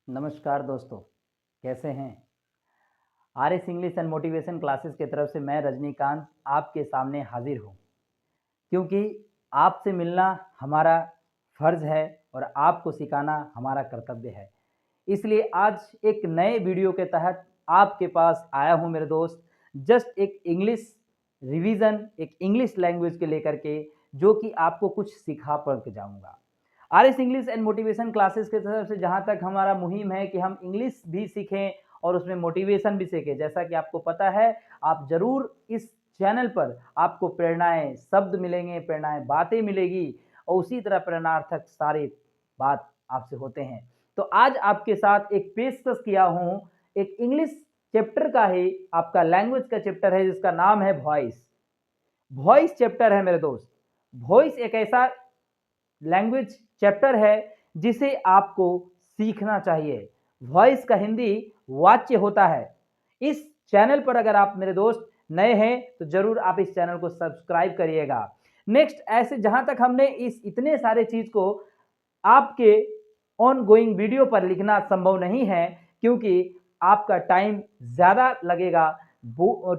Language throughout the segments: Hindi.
नमस्कार दोस्तों, कैसे हैं? R S English and motivation classes की तरफ से मैं रजनीकांत आपके सामने हाजिर हूँ, क्योंकि आपसे मिलना हमारा फ़र्ज़ है और आपको सिखाना हमारा कर्तव्य है। इसलिए आज एक नए वीडियो के तहत आपके पास आया हूँ मेरे दोस्त, जस्ट एक इंग्लिश रिवीज़न, एक इंग्लिश लैंग्वेज को लेकर के, जो कि आपको कुछ सिखा पढ़ के जाऊँगा। R S English and motivation classes की तरफ से जहाँ तक हमारा मुहिम है कि हम इंग्लिश भी सीखें और उसमें मोटिवेशन भी सीखें। जैसा कि आपको पता है, आप ज़रूर इस चैनल पर आपको प्रेरणाएँ शब्द मिलेंगे, प्रेरणाएँ बातें मिलेगी और उसी तरह प्रेरणार्थक सारे बात आपसे होते हैं। तो आज आपके साथ एक पेशकश किया हूँ, एक इंग्लिश चैप्टर का ही आपका लैंग्वेज का चैप्टर है जिसका नाम है वॉइस। वॉइस चैप्टर है मेरे दोस्त। वॉइस एक ऐसा लैंग्वेज चैप्टर है जिसे आपको सीखना चाहिए। वॉइस का हिंदी वाच्य होता है। इस चैनल पर अगर आप मेरे दोस्त नए हैं तो जरूर आप इस चैनल को सब्सक्राइब करिएगा। नेक्स्ट ऐसे जहां तक हमने इस इतने सारे चीज को आपके ऑन गोइंग वीडियो पर लिखना संभव नहीं है, क्योंकि आपका टाइम ज़्यादा लगेगा,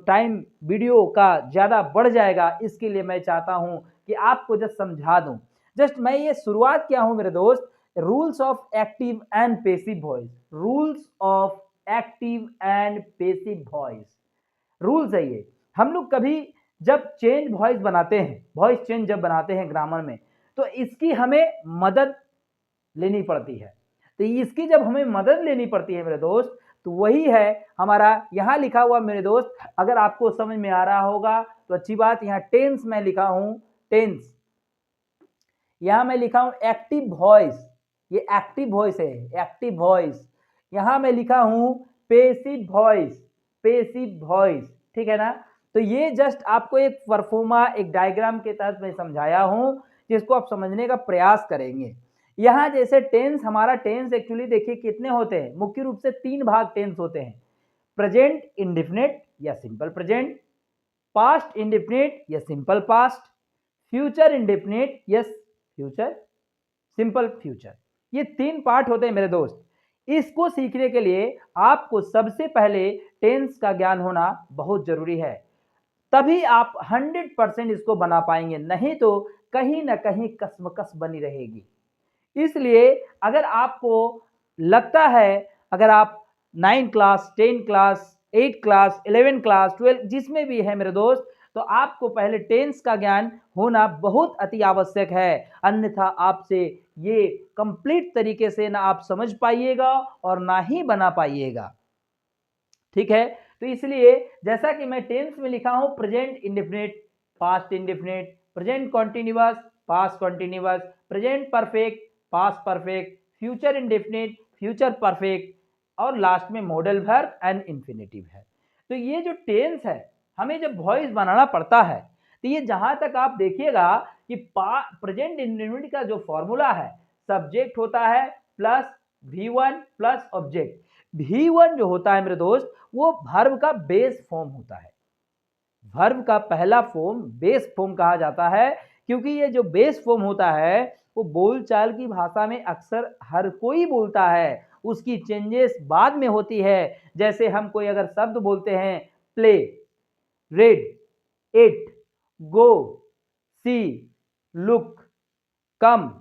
टाइम वीडियो का ज़्यादा बढ़ जाएगा। इसके लिए मैं चाहता हूं कि आपको जस्ट समझा दूं। जस्ट मैं ये शुरुआत किया हूं मेरे दोस्त, rules of active and passive voice. Rules of active and passive voice rules है ये। हम लोग कभी जब चेंज वॉइस बनाते हैं, वॉइस चेंज जब बनाते हैं ग्रामर में, तो इसकी हमें मदद लेनी पड़ती है। तो इसकी जब हमें मदद लेनी पड़ती है मेरे दोस्त, तो वही है हमारा यहाँ लिखा हुआ मेरे दोस्त। अगर आपको समझ में आ रहा होगा तो अच्छी बात। यहाँ टेंस मैं लिखा हूं, टेंस। यहाँ मैं लिखा हूं एक्टिव वॉइस, ये एक्टिव वॉइस है, एक्टिव वॉइस। यहाँ मैं लिखा हूं पेसिव वॉइस, पेसिव वॉइस। ठीक है ना? तो ये जस्ट आपको एक परफॉर्मा, एक डायग्राम के तहत मैं समझाया हूं, जिसको आप समझने का प्रयास करेंगे। यहाँ जैसे टेंस, हमारा टेंस एक्चुअली देखिए कितने होते हैं, मुख्य रूप से 3 भाग टेंस होते हैं। प्रेजेंट इंडेफिनिट या सिंपल प्रेजेंट, पास्ट इंडेफिनिट या सिंपल पास्ट, फ्यूचर इंडेफिनिट या फ्यूचर सिंपल फ्यूचर। ये 3 पार्ट होते हैं मेरे दोस्त। इसको सीखने के लिए आपको सबसे पहले टेंस का ज्ञान होना बहुत जरूरी है, तभी आप 100% इसको बना पाएंगे, नहीं तो कहीं ना कहीं कसमकस बनी रहेगी। इसलिए अगर आपको लगता है, अगर आप 9 क्लास, 10 क्लास, 8 क्लास, 11 क्लास, 12 जिसमें भी है मेरे दोस्त, तो आपको पहले टेंस का ज्ञान होना बहुत अति आवश्यक है। अन्यथा आपसे ये कंप्लीट तरीके से ना आप समझ पाइएगा और ना ही बना पाइएगा। ठीक है? तो इसलिए जैसा कि मैं टेंस में लिखा हूं present indefinite, past indefinite, present continuous, past continuous, present perfect, past perfect, future indefinite, future perfect, और लास्ट में मॉडल वर्ब एंड इंफिनिटिव है। तो ये जो टेंस है, हमें जब वॉइस बनाना पड़ता है, तो ये जहां तक आप देखिएगा कि प्रेजेंट इंडेफिनिट का जो फॉर्मूला है, सब्जेक्ट होता है plus V1 plus object. V1 जो होता है मेरे दोस्त, वो वर्ब का बेस फॉर्म होता है। वर्ब का पहला फॉर्म बेस फॉर्म कहा जाता है, क्योंकि ये जो बेस फॉर्म होता है वो बोलचाल की भाषा में अक्सर हर कोई बोलता है, उसकी चेंजेस बाद में होती है। जैसे हम कोई अगर शब्द बोलते हैं, play, read, it, go, see, look, come,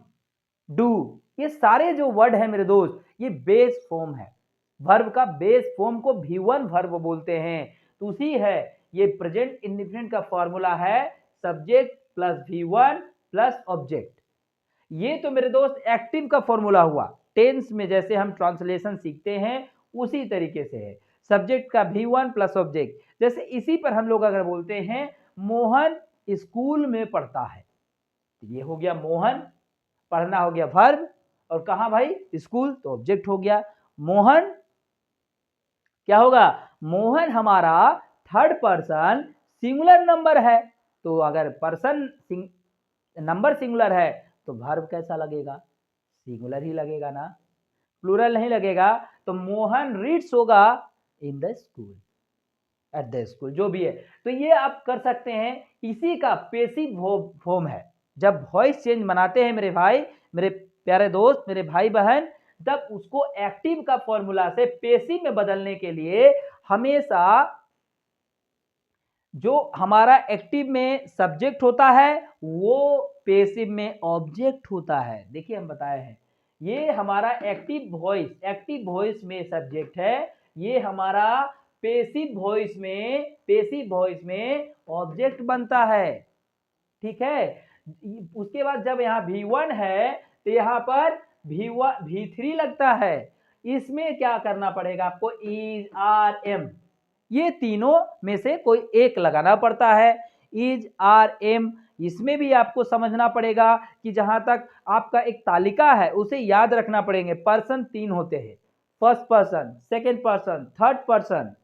do, ये सारे जो वर्ड है मेरे दोस्त, ये बेस फॉर्म है। वर्ब का बेस फॉर्म को V1 वर्ब बोलते हैं। तो उसी है, ये प्रेजेंट इंडेफिनिट का फॉर्मूला है subject plus V1 plus object. ये तो मेरे दोस्त एक्टिव का फॉर्मूला हुआ। टेंस में जैसे हम ट्रांसलेशन सीखते हैं उसी तरीके से है, सब्जेक्ट का V1 प्लस ऑब्जेक्ट। जैसे इसी पर हम लोग अगर बोलते हैं मोहन स्कूल में पढ़ता है, ये हो गया मोहन, पढ़ना हो गया वर्ब, और कहा भाई स्कूल, तो ऑब्जेक्ट हो गया। मोहन क्या होगा, मोहन हमारा थर्ड पर्सन सिंगुलर नंबर है, तो अगर पर्सन नंबर सिंगुलर है तो वर्ब कैसा लगेगा, सिंगुलर ही लगेगा ना, प्लूरल नहीं लगेगा। तो मोहन रीड्स होगा in the school, at the school, जो भी है। तो ये आप कर सकते हैं, इसी का पेसिव फॉर्म है। जब वॉइस चेंज बनाते हैं मेरे भाई, मेरे प्यारे दोस्त, मेरे भाई बहन, तब उसको एक्टिव का फॉर्मूला से पेसिव में बदलने के लिए हमेशा जो हमारा एक्टिव में सब्जेक्ट होता है वो पेसिव में ऑब्जेक्ट होता है। देखिए हम बताए हैं, ये हमारा एक्टिव वॉइस में सब्जेक्ट है, ये हमारा पेसिव वॉइस में ऑब्जेक्ट बनता है। ठीक है, उसके बाद जब यहाँ V1 है तो यहाँ पर V3 लगता है। इसमें क्या करना पड़ेगा आपको, इज आर एम, ये तीनों में से कोई एक लगाना पड़ता है। इज आर एम, इसमें भी आपको समझना पड़ेगा कि जहां तक आपका एक तालिका है उसे याद रखना पड़ेंगे। पर्सन 3 होते हैं, first person, second person, third person.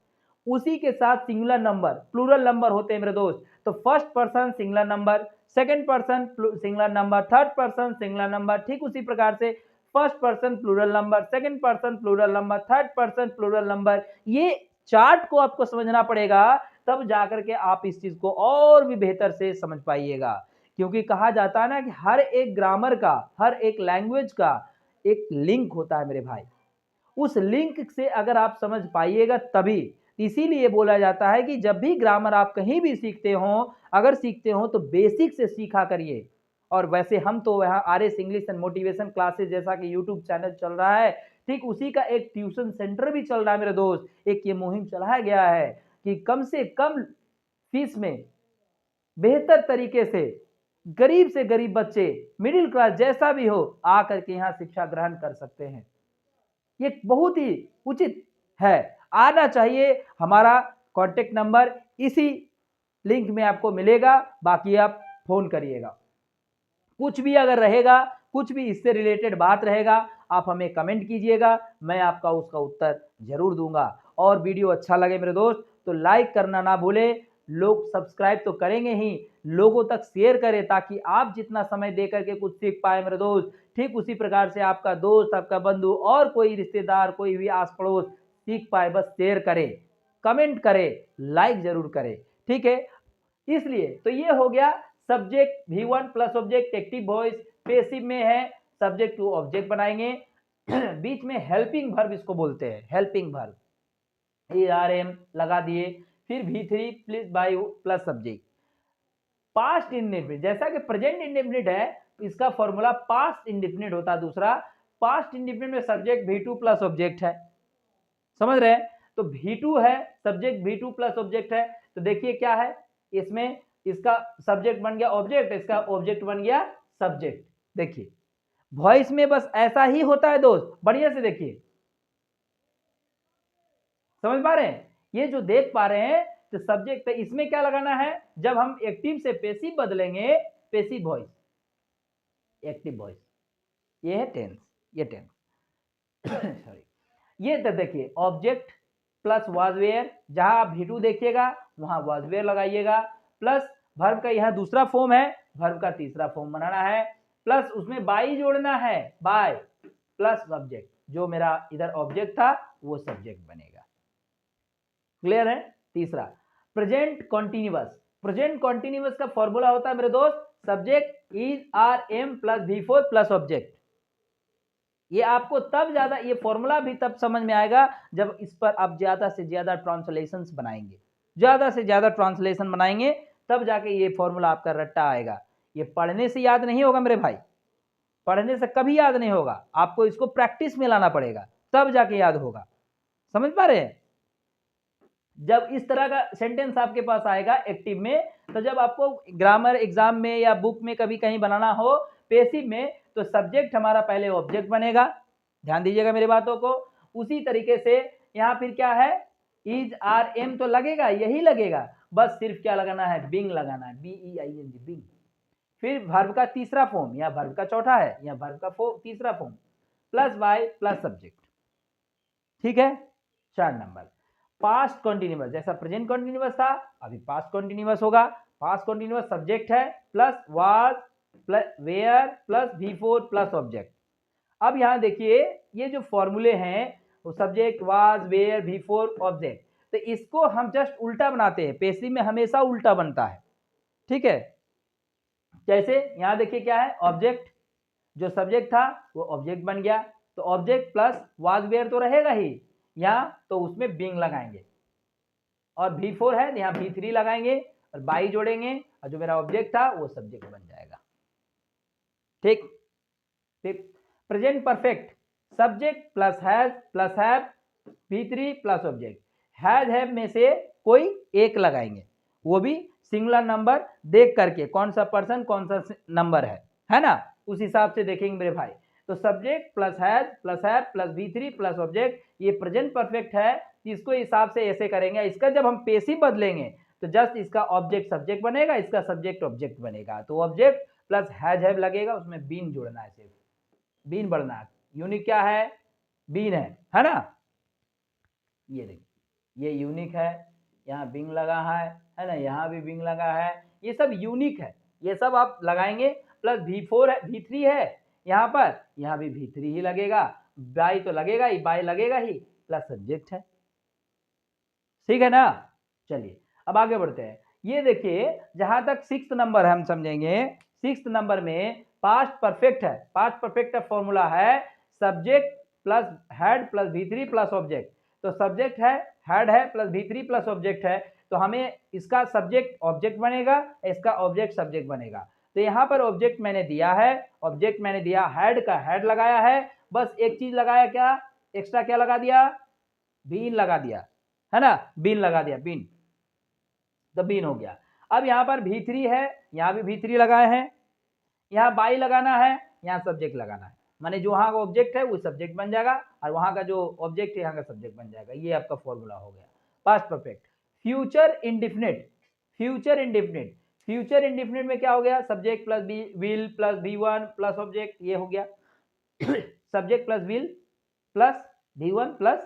उसी के साथ सिंगुलर नंबर, प्लूरल नंबर होते हैं मेरे दोस्त। तो first person singular number, second person singular number, third person singular number. ठीक उसी प्रकार से first person plural number, second person plural number, third person plural number. ये चार्ट को आपको समझना पड़ेगा, तब जाकर के आप इस चीज को और भी बेहतर से समझ पाइएगा। क्योंकि कहा जाता है ना कि हर एक ग्रामर का, हर एक लैंग्वेज का एक लिंक होता है मेरे भाई। उस लिंक से अगर आप समझ पाइएगा तभी, इसीलिए बोला जाता है कि जब भी ग्रामर आप कहीं भी सीखते हो, अगर सीखते हो तो बेसिक से सीखा करिए। और वैसे हम तो यहाँ RS English and motivation classes जैसा कि यूट्यूब चैनल चल रहा है, ठीक उसी का एक ट्यूशन सेंटर भी चल रहा है मेरे दोस्त। एक ये मुहिम चलाया गया है कि कम से कम फीस में बेहतर तरीके से गरीब बच्चे, मिडिल क्लास जैसा भी हो, आकर के यहाँ शिक्षा ग्रहण कर सकते हैं। ये बहुत ही उचित है, आना चाहिए। हमारा कॉन्टेक्ट नंबर इसी लिंक में आपको मिलेगा, बाकी आप फोन करिएगा। कुछ भी अगर रहेगा, कुछ भी इससे रिलेटेड बात रहेगा, आप हमें कमेंट कीजिएगा, मैं आपका उसका उत्तर जरूर दूंगा। और वीडियो अच्छा लगे मेरे दोस्त तो लाइक करना ना भूले। लोग सब्सक्राइब तो करेंगे ही, लोगों तक शेयर करें ताकि आप जितना समय दे करके कुछ सीख पाए मेरे दोस्त, ठीक उसी प्रकार से आपका दोस्त, आपका बंधु और कोई रिश्तेदार, कोई भी आस पड़ोस सीख पाए। बस शेयर करें, कमेंट करें, लाइक जरूर करें। ठीक है, इसलिए तो ये हो गया subject V1 plus object active voice, passive में है सब्जेक्ट टू ऑब्जेक्ट बनाएंगे। बीच में हेल्पिंग वर्ब इसको बोलते हैं, हेल्पिंग वर्ब, ERM लगा दिए, फिर V3 plus by plus subject. Past indefinite, जैसा कि प्रेजेंट इंडेफिनिट है, इसका फॉर्मूला पास्ट इंडेफिनिट होता है दूसरा। पास्ट इंडेफिनिट में सब्जेक्ट V2 प्लस ऑब्जेक्ट है, समझ रहे हैं। तो V2 है, सब्जेक्ट V2 प्लस ऑब्जेक्ट है। तो देखिए क्या है इसमें, इसका सब्जेक्ट बन गया ऑब्जेक्ट, इसका ऑब्जेक्ट बन गया सब्जेक्ट। देखिए वॉइस में बस ऐसा ही होता है दोस्त, बढ़िया से देखिए, समझ पा रहे हैं। ये जो देख पा रहे हैं तो सब्जेक्ट है, इसमें क्या लगाना है, जब हम एक्टिव से पेसिव बदलेंगे, पेसिव वॉइस, एक्टिव वॉइस, ये है टेंस, ये टेंस सॉरी। ये तो देखिए ऑब्जेक्ट प्लस वाज वेयर, जहां आप V2 देखिएगा वहां वाज वेयर लगाइएगा, प्लस वर्ब का यहां दूसरा फॉर्म है, वर्ब का तीसरा फॉर्म बनाना है, प्लस उसमें बाई जोड़ना है, बाय प्लस सब्जेक्ट, जो मेरा इधर ऑब्जेक्ट था वो सब्जेक्ट बनेगा। क्लियर है। तीसरा प्रेजेंट कॉन्टिन्यूअस, प्रेजेंट कॉन्टिन्यूअस का फॉर्मूला होता है मेरे दोस्त subject is are am plus V4 plus object. ये आपको तब ज्यादा, ये फॉर्मूला भी तब समझ में आएगा जब इस पर आप ज्यादा से ज्यादा ट्रांसलेशंस बनाएंगे, ज्यादा से ज्यादा ट्रांसलेशन बनाएंगे, तब जाके ये फॉर्मूला आपका रट्टा आएगा। ये पढ़ने से याद नहीं होगा मेरे भाई, पढ़ने से कभी याद नहीं होगा, आपको इसको प्रैक्टिस में लाना पड़ेगा, तब जाके याद होगा। समझ पा रहे हैं। जब इस तरह का सेंटेंस आपके पास आएगा एक्टिव में, तो जब आपको ग्रामर एग्जाम में या बुक में कभी कहीं बनाना हो पेसिव में, तो सब्जेक्ट हमारा पहले ऑब्जेक्ट बनेगा, ध्यान दीजिएगा मेरी बातों को। उसी तरीके से यहाँ फिर क्या है, इज आर एम तो लगेगा, यही लगेगा, बस सिर्फ क्या लगाना है, बिंग लगाना है, BEING, बिंग। फिर वर्ब का तीसरा फॉर्म, या वर्ब का चौथा है, या वर्ब का तीसरा form, plus by plus subject. ठीक है। 4 नंबर पास्ट कॉन्टिन्यूअस, जैसा प्रेजेंट कॉन्टिन्यूअस था अभी पास्ट कॉन्टिन्यूअस होगा। पास्ट कॉन्टिन्यूअस सब्जेक्ट है plus was plus were plus V4 plus object. अब यहां देखिए ये जो फॉर्मूले हैं वो subject was where V4 object, तो इसको हम जस्ट उल्टा बनाते हैं, पेसिव में हमेशा उल्टा बनता है। ठीक है, जैसे यहां देखिए क्या है, ऑब्जेक्ट, जो सब्जेक्ट था वो ऑब्जेक्ट बन गया, तो ऑब्जेक्ट प्लस वाज वेयर तो रहेगा ही, यहाँ तो उसमें बीइंग लगाएंगे, और V4 है यहाँ V3 लगाएंगे और बाई जोड़ेंगे, और जो मेरा ऑब्जेक्ट था वो सब्जेक्ट बन जाएगा। ठीक ठीक। Present perfect, subject plus have V3 plus object, have में से कोई एक लगाएंगे, वो भी सिंगुलर नंबर देख करके, कौन सा पर्सन कौन सा नंबर है ना, उस हिसाब से देखेंगे मेरे भाई। तो subject plus have plus V3 plus object, ये प्रेजेंट परफेक्ट है, इसको हिसाब से ऐसे करेंगे। इसका जब हम पेसिव बदलेंगे तो जस्ट इसका ऑब्जेक्ट सब्जेक्ट बनेगा, इसका सब्जेक्ट ऑब्जेक्ट बनेगा। तो ऑब्जेक्ट प्लस हैव लगेगा, उसमें बीन जोड़ना है, सिर्फ बीन बढ़ना है। यूनिक क्या है? बीन है ना। ये देखिए ये यूनिक है, यहाँ बिंग लगा है ना, यहाँ भी बिंग लगा है, ये सब यूनिक है, ये सब आप लगाएंगे। प्लस V4 है, V3 है यहाँ पर, यहाँ भी V3 ही लगेगा, बाई तो लगेगा ही, बाई लगेगा ही, प्लस सब्जेक्ट है। ठीक है ना। चलिए अब आगे बढ़ते हैं। ये देखिए जहां तक 6th नंबर है हम समझेंगे, 6th नंबर में पास्ट परफेक्ट है। पास्ट परफेक्ट का फॉर्मूला है subject plus head plus V3 plus object. तो सब्जेक्ट है, हेड है, प्लस V3 प्लस ऑब्जेक्ट है, तो हमें इसका सब्जेक्ट ऑब्जेक्ट बनेगा, इसका ऑब्जेक्ट सब्जेक्ट बनेगा। तो यहाँ पर ऑब्जेक्ट मैंने दिया है, ऑब्जेक्ट मैंने दिया हेड का, हेड लगाया है, बस एक चीज लगाया, क्या एक्स्ट्रा क्या लगा दिया? बीन लगा दिया, है ना, बीन लगा दिया, बीन, तो बीन हो गया। अब यहाँ पर V3 है, यहाँ भी V3 लगाए हैं, यहाँ बाई लगाना है, यहाँ सब्जेक्ट लगाना है, माने जो वहाँ का ऑब्जेक्ट है वो सब्जेक्ट बन जाएगा, और वहाँ का जो ऑब्जेक्ट है यहाँ का सब्जेक्ट बन जाएगा। ये आपका फॉर्मूला हो गया past perfect. Future indefinite, future indefinite, future indefinite में क्या हो गया? Subject plus be will plus V1 plus object, ये हो गया subject plus will plus V1 plus.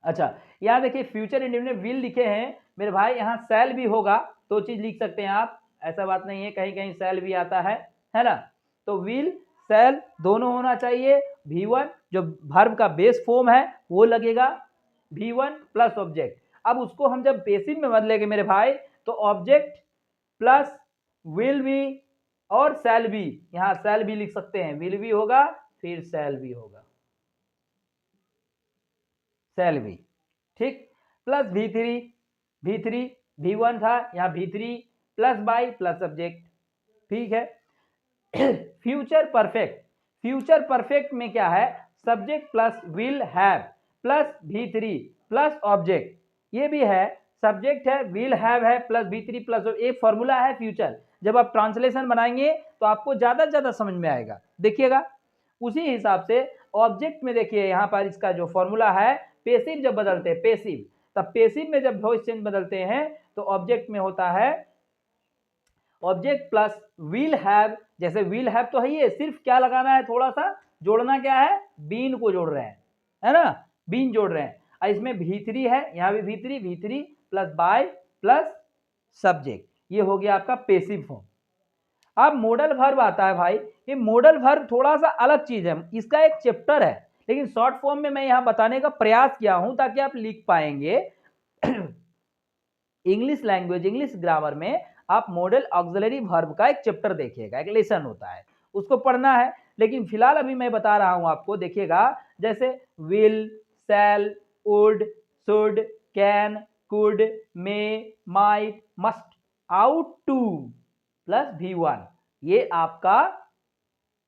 अच्छा यहाँ देखिए फ्यूचर इंडेफिनिट विल लिखे हैं मेरे भाई, यहाँ सेल भी होगा तो चीज लिख सकते हैं आप, ऐसा बात नहीं है, कहीं कहीं सेल भी आता है ना। तो विल सेल दोनों होना चाहिए। V1 जो वर्ब का बेस फॉर्म है वो लगेगा, V1 प्लस ऑब्जेक्ट। अब उसको हम जब बेसिक में बदलेंगे मेरे भाई, तो ऑब्जेक्ट प्लस विल भी और सेल भी, यहाँ सेल भी लिख सकते हैं, विल भी होगा फिर सेल भी होगा, सेल भी, ठीक। प्लस V3 V1 था, यहाँ V3 plus by plus subject, ठीक है। फ्यूचर परफेक्ट, फ्यूचर परफेक्ट में क्या है? Subject plus will have plus V3 plus object, ये भी है, सब्जेक्ट है, विल हैव है, प्लस V3 प्लस एक फॉर्मूला है फ्यूचर। जब आप ट्रांसलेशन बनाएंगे तो आपको ज्यादा से ज्यादा समझ में आएगा, देखिएगा। उसी हिसाब से ऑब्जेक्ट में देखिए यहाँ पर इसका जो फॉर्मूला है, पेसिव जब बदलते हैं, पेसिव, तब पेसिव में जब वॉइस चेंज बदलते हैं तो ऑब्जेक्ट में होता है ऑब्जेक्ट प्लस विल हैव। जैसे विल हैव तो है ही है, सिर्फ क्या लगाना है, थोड़ा सा जोड़ना, क्या है? बीन को जोड़ रहे हैं, है ना, बीन जोड़ रहे हैं। और इसमें V3 है, यहाँ भी V3 plus by plus subject, ये हो गया आपका पेसिव फॉर्म। अब मॉडल वर्ब आता है भाई, ये मॉडल वर्ब थोड़ा सा अलग चीज है, इसका एक चैप्टर है, लेकिन शॉर्ट फॉर्म में मैं यहां बताने का प्रयास किया हूं ताकि आप लिख पाएंगे। इंग्लिश लैंग्वेज, इंग्लिश ग्रामर में आप मॉडल ऑक्सिलरी वर्ब का एक चैप्टर देखिएगा, एक लेसन होता है, उसको पढ़ना है। लेकिन फिलहाल अभी मैं बता रहा हूं आपको, देखिएगा, जैसे will, shall, would, should, can, could, may, might, must, ought to plus V1, ये आपका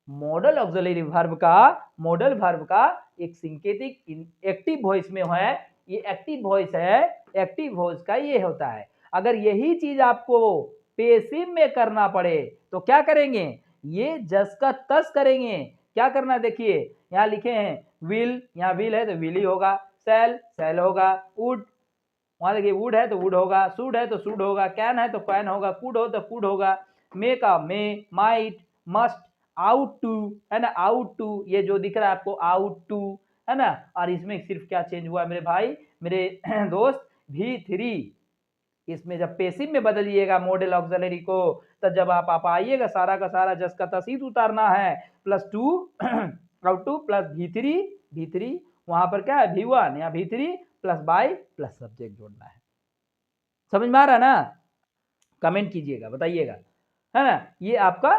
मॉडल ऑक्सिलरी वर्ब का, मॉडल वर्ब का एक सिंकेटिक एक्टिव वॉइस में है, ये एक्टिव वॉइस है, एक्टिव वॉइस का ये होता है। अगर यही चीज आपको पेसिव में करना पड़े तो क्या करेंगे? ये जस का तस करेंगे। क्या करना, देखिए यहाँ लिखे हैं विल, यहाँ विल है तो विल ही होगा, सेल सेल होगा, वुड, वहां देखिए वुड है तो वुड होगा, शुड है तो शुड होगा, कैन है तो कैन होगा, कुड हो तो कुड होगा, मे का मे, माइट, मस्ट, आउट टू, है ना, आउट टू, ये जो दिख रहा है आपको आउट टू, है ना। और इसमें सिर्फ क्या चेंज हुआ मेरे भाई, मेरे दोस्त, V3, इसमें जब पेसिव में बदलिएगा मॉडल ऑक्सिलरी को, तो जब आप आइएगा, सारा का सारा जस का तस ही उतारना है, plus two out to plus V3 वहां पर क्या है V1, या V3 plus by plus subject जोड़ना है। समझ में आ रहा है ना? कमेंट कीजिएगा, बताइएगा, है ना। ये आपका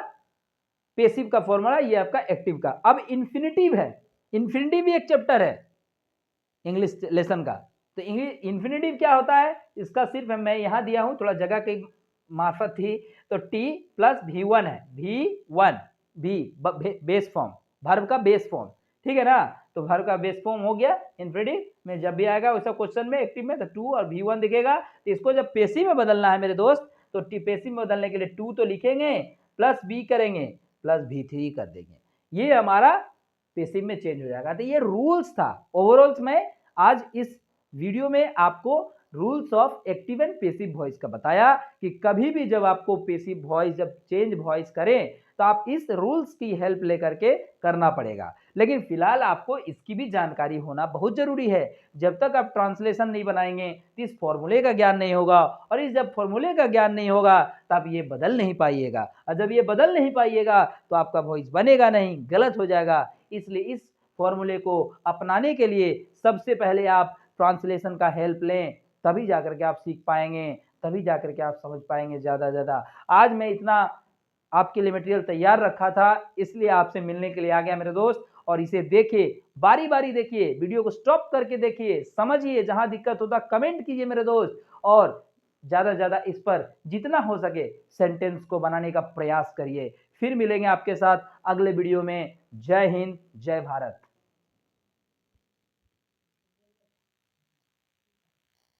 पेसिव का फॉर्मूला, ये आपका एक्टिव का। अब इन्फिनिटिव है, इन्फिनिटिव भी एक चैप्टर है इंग्लिश लेसन का। तो इन्फिनिटिव क्या होता है, इसका सिर्फ मैं यहां दिया हूं, थोड़ा जगह की मार्फत थी, तो टी प्लस V1 है, V1 भी बेस फॉर्म, वर्ब का बेस फॉर्म, ठीक है ना। तो वर्ब का बेस फॉर्म हो गया इन्फिनिटिव में, जब भी आएगा वैसा क्वेश्चन में एक्टिव में तो 2 और V1 दिखेगा। तो इसको जब पेसिव में बदलना है मेरे दोस्त, तो पेसिव में बदलने के लिए 2 तो लिखेंगे, प्लस बी करेंगे, प्लस V3 कर देंगे, ये हमारा पेसिव में चेंज हो जाएगा। तो ये रूल्स था ओवरऑल्स में। आज इस वीडियो में आपको rules of active and passive voice का बताया कि कभी भी जब आपको पेसिव वॉइस जब चेंज वॉइस करें तो आप इस रूल्स की हेल्प लेकर के करना पड़ेगा। लेकिन फिलहाल आपको इसकी भी जानकारी होना बहुत जरूरी है। जब तक आप ट्रांसलेशन नहीं बनाएंगे तो इस फॉर्मूले का ज्ञान नहीं होगा, और इस जब फॉर्मूले का ज्ञान नहीं होगा तो आप ये बदल नहीं पाइएगा, और जब ये बदल नहीं पाइएगा तो आपका वॉइस बनेगा नहीं, गलत हो जाएगा। इसलिए इस फॉर्मूले को अपनाने के लिए सबसे पहले आप ट्रांसलेशन का हेल्प लें, तभी जाकर के आप सीख पाएंगे, तभी जाकर के आप समझ पाएंगे ज़्यादा। आज मैं इतना आपके लिए मटेरियल तैयार रखा था, इसलिए आपसे मिलने के लिए आ गया मेरे दोस्त। और इसे देखिए, बारी बारी देखिए, वीडियो को स्टॉप करके देखिए, समझिए, जहां दिक्कत होता कमेंट कीजिए मेरे दोस्त, और ज़्यादा से ज़्यादा इस पर जितना हो सके सेंटेंस को बनाने का प्रयास करिए। फिर मिलेंगे आपके साथ अगले वीडियो में। जय हिंद, जय भारत।